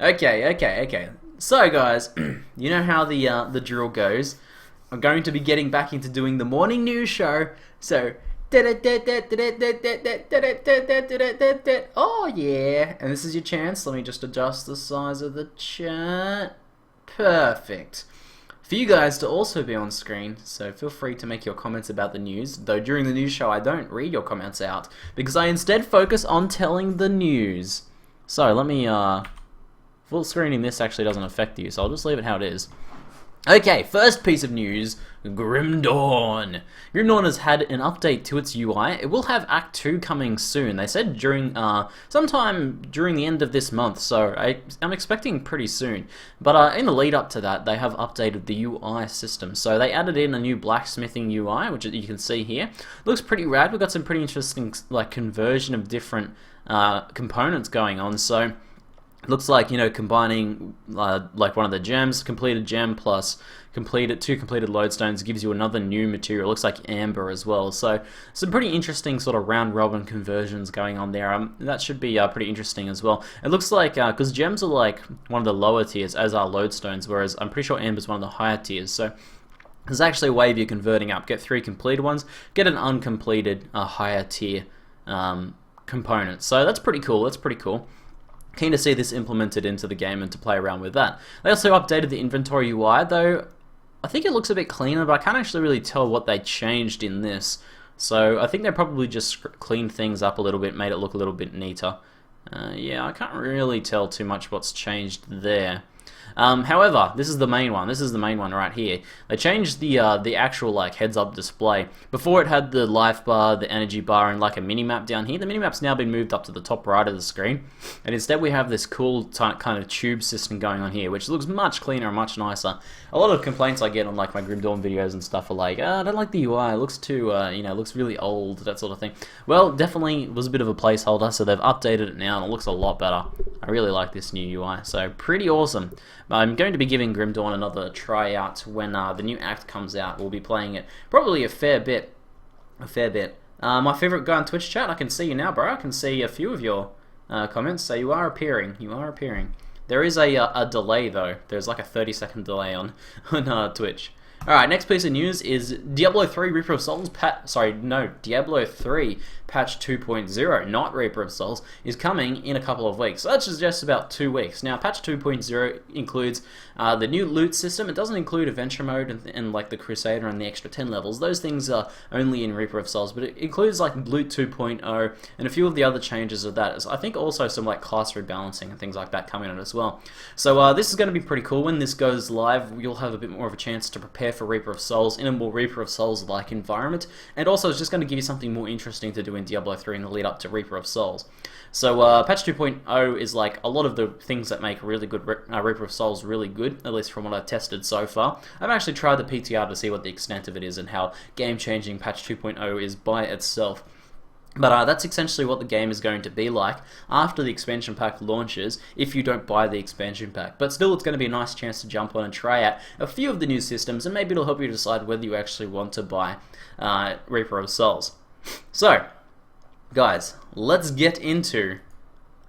Okay. So guys, you know how the drill goes. I'm going to be getting back into doing the morning news show. So oh yeah, and this is your chance. Let me just adjust the size of the chat. Perfect. For you guys to also be on screen, so feel free to make your comments about the news, though during the news show I don't read your comments out, because I instead focus on telling the news. So let me, full screening this actually doesn't affect you, so I'll just leave it how it is. Okay, first piece of news, Grim Dawn. Grim Dawn has had an update to its UI. It will have Act 2 coming soon. They said during sometime during the end of this month, so I'm expecting pretty soon. But in the lead up to that, they have updated the UI system. So they added in a new blacksmithing UI, which you can see here. Looks pretty rad. We've got some pretty interesting like conversion of different components going on. So looks like, you know, combining like one of the gems, completed gem plus two completed lodestones gives you another new material. Looks like amber as well. So some pretty interesting sort of round robin conversions going on there. That should be pretty interesting as well. It looks like because gems are like one of the lower tiers, as are lodestones, whereas I'm pretty sure amber is one of the higher tiers. So there's actually a way of you converting up. Get 3 completed ones, get an uncompleted higher tier component. So that's pretty cool. That's pretty cool. Keen to see this implemented into the game and to play around with that. They also updated the inventory UI, though I think it looks a bit cleaner, but I can't actually really tell what they changed in this. So I think they probably just cleaned things up a little bit, made it look a little bit neater. Yeah, I can't really tell too much what's changed there. However, this is the main one. This is the main one right here. They changed the actual like heads-up display. Before it had the life bar, the energy bar, and like a mini-map down here. The mini-map's now been moved up to the top right of the screen, and instead we have this cool kind of tube system going on here, which looks much cleaner and much nicer. A lot of complaints I get on like my Grim Dawn videos and stuff are like, I don't like the UI. It looks too, you know, it looks really old, that sort of thing. Well, definitely was a bit of a placeholder, so they've updated it now, and it looks a lot better. I really like this new UI, so pretty awesome. I'm going to be giving Grim Dawn another try out when the new act comes out. We'll be playing it probably a fair bit. My favorite guy on Twitch chat, I can see you now, bro. I can see a few of your comments, so you are appearing. You are appearing. There is a delay, though. There's like a 30-second delay on Twitch. Alright, next piece of news is Diablo 3 Reaper of Souls Diablo 3 patch 2.0, not Reaper of Souls, is coming in a couple of weeks. So that's just about 2 weeks. Now, patch 2.0 includes the new loot system. It doesn't include adventure mode and like the Crusader and the extra 10 levels. Those things are only in Reaper of Souls, but it includes like loot 2.0 and a few of the other changes of that. So I think also some like class rebalancing and things like that coming in as well. So this is going to be pretty cool. When this goes live, you'll have a bit more of a chance to prepare for Reaper of Souls in a more Reaper of Souls-like environment, and also it's just going to give you something more interesting to do in Diablo 3 in the lead up to Reaper of Souls. So patch 2.0 is like a lot of the things that make really good Reaper of Souls really good, at least from what I've tested so far. I've actually tried the PTR to see what the extent of it is and how game-changing patch 2.0 is by itself. But that's essentially what the game is going to be like after the expansion pack launches, if you don't buy the expansion pack. But still, it's going to be a nice chance to jump on and try out a few of the new systems, and maybe it'll help you decide whether you actually want to buy Reaper of Souls. So, guys, let's get into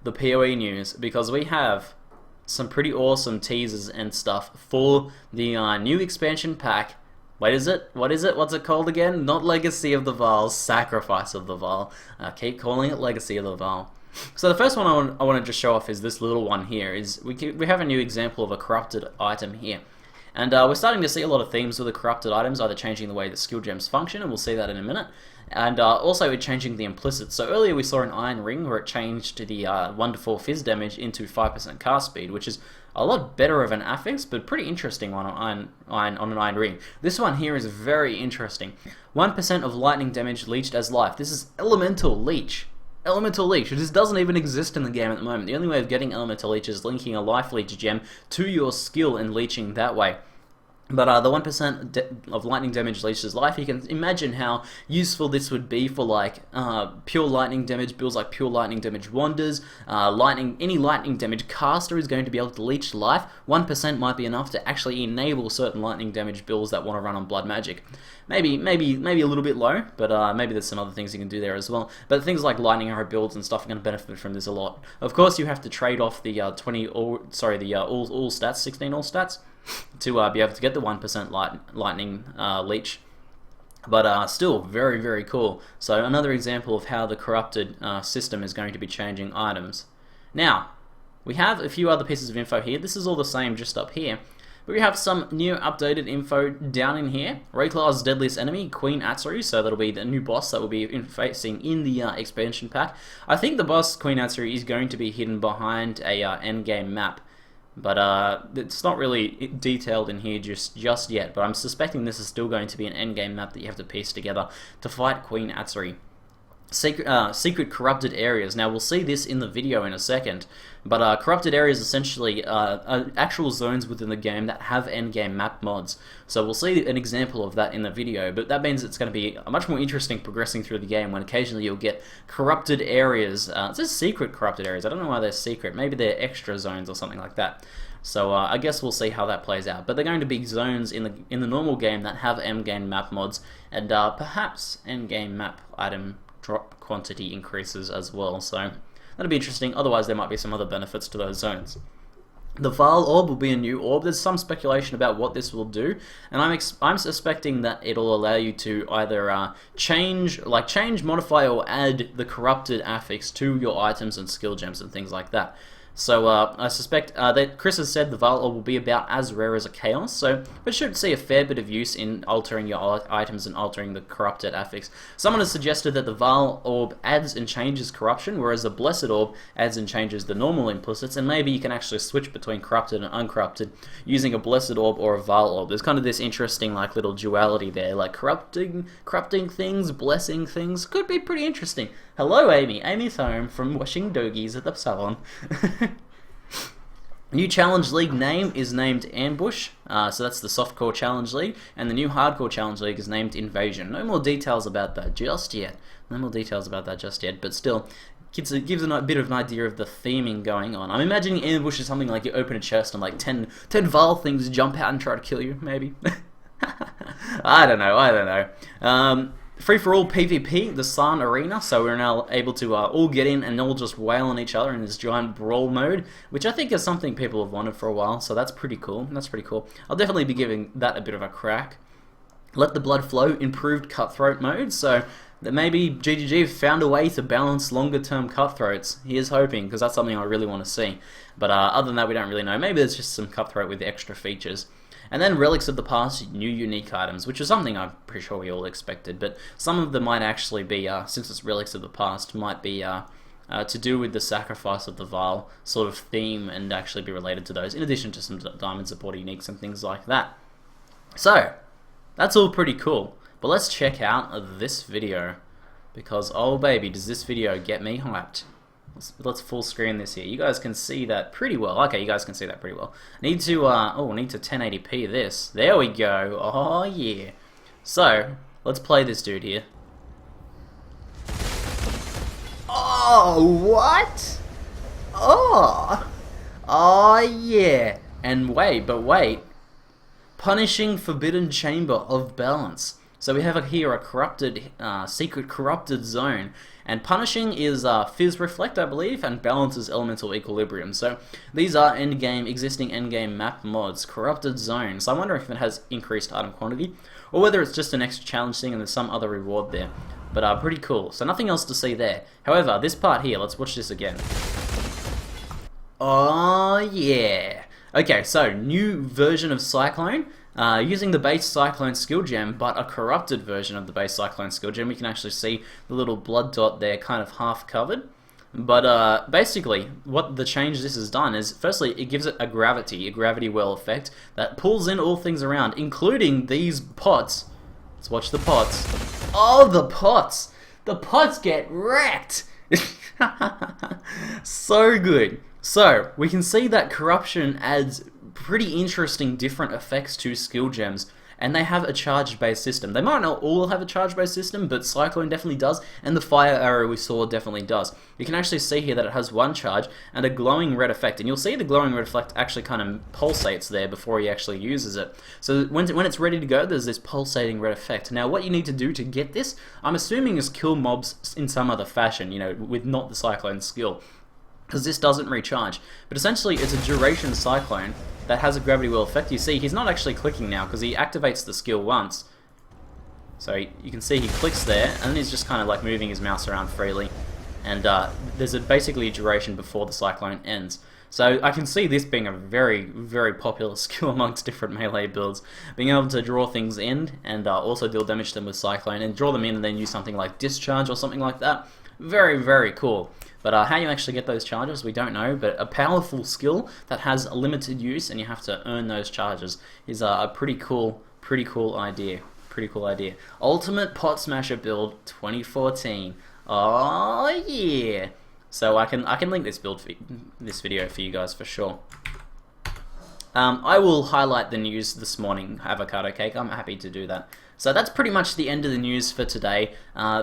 the PoE news, because we have some pretty awesome teasers and stuff for the new expansion pack. What is it? What's it called again? Not Legacy of the Vaal, Sacrifice of the Vaal. Keep calling it Legacy of the Vaal. So the first one I want to just show off is this little one here. We have a new example of a corrupted item here. And we're starting to see a lot of themes with the corrupted items, either changing the way that skill gems function, and we'll see that in a minute, and also changing the implicit. So earlier we saw an iron ring where it changed the 1-4 fizz damage into 5% cast speed, which is a lot better of an affix, but pretty interesting one on an iron ring. This one here is very interesting. 1% of lightning damage leached as life. This is Elemental Leech. Elemental Leech. This doesn't even exist in the game at the moment. The only way of getting Elemental Leech is linking a Life Leech gem to your skill and leeching that way. But the 1% of lightning damage leeches life, you can imagine how useful this would be for like pure lightning damage builds like pure lightning damage wanders. Any lightning damage caster is going to be able to leech life. 1% might be enough to actually enable certain lightning damage builds that want to run on blood magic. Maybe a little bit low, but maybe there's some other things you can do there as well. But things like lightning arrow builds and stuff are going to benefit from this a lot. Of course, you have to trade off the all stats, 16 all stats, to be able to get the 1% lightning leech. But still, very, very cool. So another example of how the corrupted system is going to be changing items. Now, we have a few other pieces of info here. This is all the same just up here. But we have some new updated info down in here. Rayclar's deadliest enemy, Queen Atsuri, so that'll be the new boss that we'll be facing in the expansion pack. I think the boss, Queen Atsuri, is going to be hidden behind a endgame map. But it's not really detailed in here just yet, but I'm suspecting this is still going to be an endgame map that you have to piece together to fight Queen Atsuri. Secret corrupted areas. Now we'll see this in the video in a second, but corrupted areas essentially are actual zones within the game that have endgame map mods. So we'll see an example of that in the video, but that means it's going to be much more interesting progressing through the game when occasionally you'll get corrupted areas. It says secret corrupted areas. I don't know why they're secret. Maybe they're extra zones or something like that. So I guess we'll see how that plays out. But they're going to be zones in the normal game that have endgame map mods, and perhaps endgame map item drop quantity increases as well, so that'll be interesting. Otherwise, there might be some other benefits to those zones. The Vaal orb will be a new orb. There's some speculation about what this will do, and I'm suspecting that it'll allow you to either change, modify, or add the corrupted affix to your items and skill gems and things like that. So I suspect that Chris has said the Vaal orb will be about as rare as a chaos, so we should see a fair bit of use in altering your items and altering the corrupted affix. Someone has suggested that the Vaal orb adds and changes corruption, whereas the blessed orb adds and changes the normal implicits, and maybe you can actually switch between corrupted and uncorrupted using a blessed orb or a Vaal orb. There's kind of this interesting like little duality there, like corrupting things, blessing things. Could be pretty interesting. Hello, Amy. Amy's home from washing doggies at the salon. New Challenge League name is named Ambush, so that's the Softcore Challenge League, and the new Hardcore Challenge League is named Invasion. No more details about that just yet. But still, gives a bit of an idea of the theming going on. I'm imagining Ambush is something like you open a chest and like 10 Vaal things jump out and try to kill you, maybe. I don't know. Free-for-all PvP, the San Arena, so we're now able to all get in and all just wail on each other in this giant brawl mode, which I think is something people have wanted for a while, so that's pretty cool. I'll definitely be giving that a bit of a crack. Let the Blood Flow, improved cutthroat mode, so that maybe GGG found a way to balance longer-term cutthroats. Here's hoping, because that's something I really want to see. But other than that, we don't really know. Maybe there's just some cutthroat with extra features. And then Relics of the Past, new unique items, which is something I'm pretty sure we all expected, but some of them might actually be, since it's Relics of the Past, might be to do with the sacrifice of the Vaal sort of theme and actually be related to those, in addition to some Diamond Support uniques and things like that. So, that's all pretty cool, but let's check out this video, because oh baby, does this video get me hyped. Let's full screen this here. You guys can see that pretty well. Okay, you guys can see that pretty well. Need to 1080p this. There we go. Oh yeah. So let's play this dude here. Oh what? Oh yeah. And wait. Punishing Forbidden Chamber of Balance. So we have here a corrupted, secret corrupted zone, and punishing is Fizz Reflect, I believe, and balance is Elemental Equilibrium. So these are existing endgame map mods. Corrupted zone. So I wonder if it has increased item quantity, or whether it's just an extra challenge thing and there's some other reward there. But pretty cool. So nothing else to see there. However, this part here, let's watch this again. Oh yeah. Okay, so new version of Cyclone. Using the base Cyclone skill gem, but a corrupted version of the base Cyclone skill gem. We can actually see the little blood dot there kind of half covered. But basically, what the change this has done is, firstly, it gives it a gravity well effect that pulls in all things around, including these pots. Let's watch the pots. Oh, the pots! The pots get wrecked! So good. So, we can see that corruption adds pretty interesting different effects to skill gems, and they have a charge-based system. They might not all have a charge-based system, but Cyclone definitely does, and the Fire Arrow we saw definitely does. You can actually see here that it has one charge and a glowing red effect, and you'll see the glowing red effect actually kind of pulsates there before he actually uses it. So when it's ready to go, there's this pulsating red effect. Now what you need to do to get this, I'm assuming, is kill mobs in some other fashion, you know, with not the Cyclone skill, because this doesn't recharge. But essentially it's a duration Cyclone that has a gravity well effect. You see he's not actually clicking now because he activates the skill once. So you can see he clicks there, and then he's just kind of like moving his mouse around freely. And there's basically a duration before the Cyclone ends. So I can see this being a very, very popular skill amongst different melee builds. Being able to draw things in and also deal damage to them with Cyclone, and draw them in and then use something like Discharge or something like that. Very, very cool. But how you actually get those charges, we don't know. But a powerful skill that has a limited use and you have to earn those charges is a pretty cool idea. Pretty cool idea. Ultimate Pot Smasher build 2014. Oh yeah! So I can link this this video for you guys for sure. I will highlight the news this morning, avocado cake. I'm happy to do that. So that's pretty much the end of the news for today.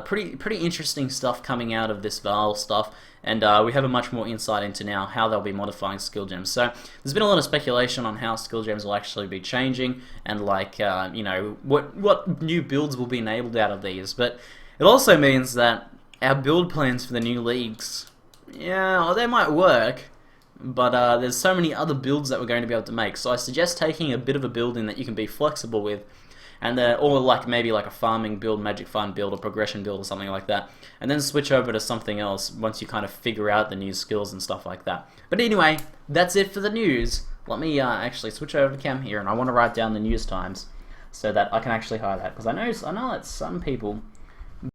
Pretty interesting stuff coming out of this Vaal stuff, and we have a much more insight into now how they'll be modifying skill gems. So there's been a lot of speculation on how skill gems will actually be changing, and like you know, what new builds will be enabled out of these. But it also means that our build plans for the new leagues, yeah, well, they might work, but there's so many other builds that we're going to be able to make. So I suggest taking a bit of a build in that you can be flexible with, and or like maybe like a farming build, magic farm build, or progression build, or something like that, and then switch over to something else once you kind of figure out the new skills and stuff like that. But anyway, that's it for the news. Let me actually switch over to cam here, and I want to write down the news times so that I can actually highlight, because I know that some people